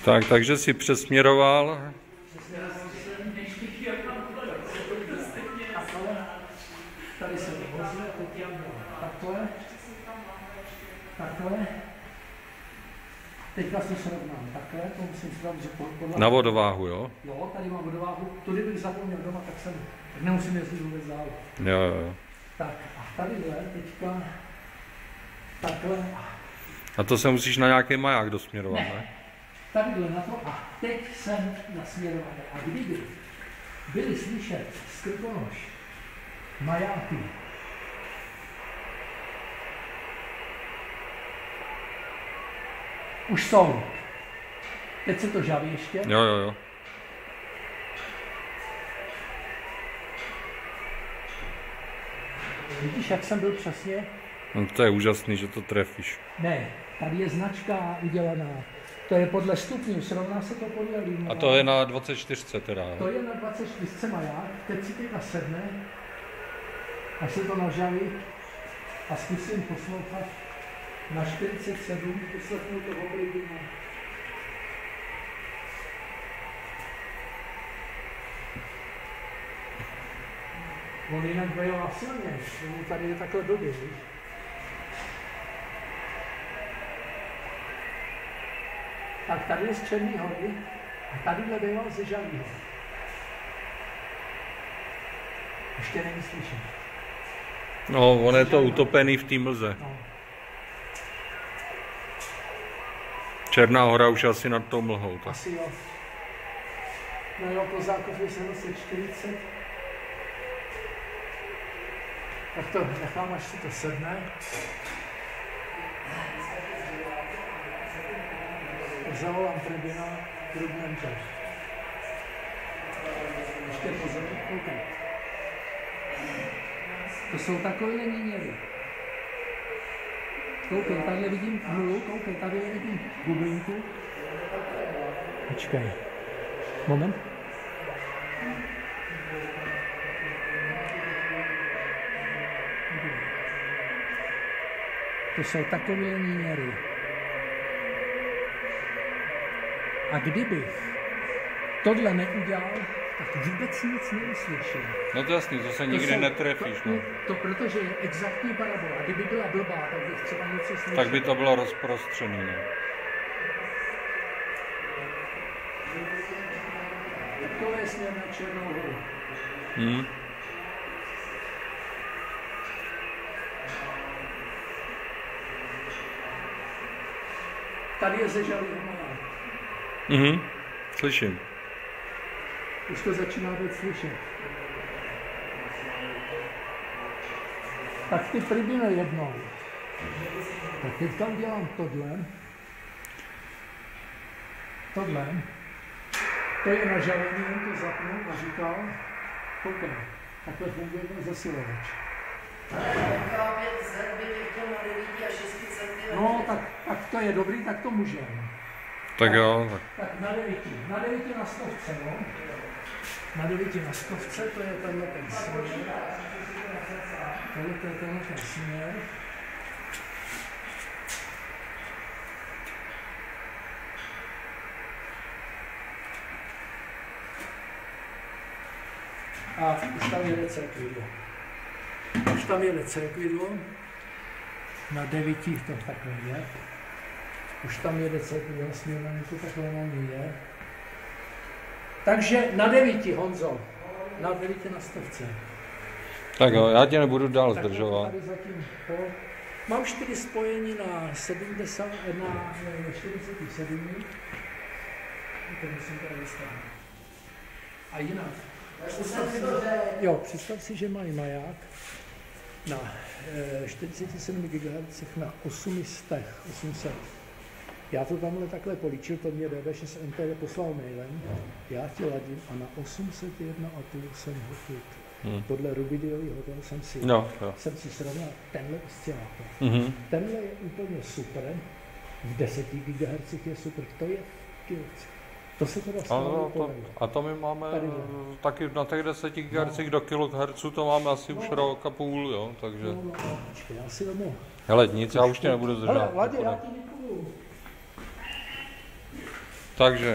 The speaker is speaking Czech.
Tak, takže si přesměroval. Tady se vozil, teď já takhle. Takhle. Teďka se srovnám takhle, to musím srovnat, že podle... Na vodováhu, jo? Jo, tady mám vodováhu. Tudy bych zapomněl doma, tak nemusím jezdit vůbec dál. Jo. Tak a tadyhle teďka takhle. A to se musíš na nějaký maják dosměrovat, ne? Tadyhle na to a teď jsem nasměrovaný. A kdyby byli slyšet z Krkonoš majáky, už jsou. Teď se to žaví ještě. Jo. Vidíš, jak jsem byl přesně? No, to je úžasný, že to trefíš. Ne, tady je značka udělaná. To je podle stupňů, srovná se to podle línu. A to je na 24 teda. To je na 24 maják, teď si teďka sedne, až se to nažaví a zkusím poslouchat na 47, poslechnu to oblíbené. On jinak bejová silnější, on tady je takhle blbý, víš? Tak tady je z Černý hory a tadyhle bejval ze Žavího. Ještě není slyšet. No, on je to utopený v té mlze. No. Černá hora už asi nad tou mlhou. Tak. Asi jo. No jo, Kozákov je 740. Tak to nechám, až si to sedne. Zavolám Trebina, Trubnem tež. Ještě pozor, koukej. To jsou takové níněry. Koukej, tady vidím nulu, koukej, tady vidím bublinku. Počkej. Moment. To jsou takové níněry. A kdybych tohle neudělal, tak vůbec nic neuslyším. No to jasný, to se nikdy netrefíš. No. To protože je exaktní parabola. A kdyby byla blbá, tak bych třeba něco slyšel. Tak by to bylo rozprostřený. No. To je směr na Černou horu. Tady je zežavý maják. Slyším. Už to začíná být slyšet. Tak ty pribine jednou. Tak teď tam dělám tohle. Tohle. To je na žalení, jen to zapnu a říkal, koukej, takhle funguje ten zesilovač. No, tak to je dobrý, tak to můžeme. Tak jo. Tak na 9 na 100, no. Na 9 na 100, to je tenhle ten směr. Tohle je tenhle ten směr. A už tam jede cirkvidlo. Na 9 to takhle je. Už tam jede cirkvidlo, směrem to takhle na ní je. Takže na 9, Honzo. Na 9 na 100. Tak jo, já tě nebudu dál zdržovat. Mám 4 spojení na 70, na 47. To musím tady vystavit. A jinak. Představ si, že mají maják na 47 GHz na 800. Já to tamhle takhle políčil, to mě DB6 NTD poslal mailem, já ti ladím a na 801,5 jsem ho chyt. Podle Rubidiovýho toho jsem si srovnal tenhle oscilátor. Tenhle je úplně super, v 10 GHz je super, to je kilc. To se teda A, stalo a to my máme tady, taky na těch 10 GHz do kilohertzů to máme asi už rok a půl, jo, takže... No, počkej, já si vemu. Hele, nic, já už tě nebudu zdržovat. Hele, Vladě, já ti děkuju. Takže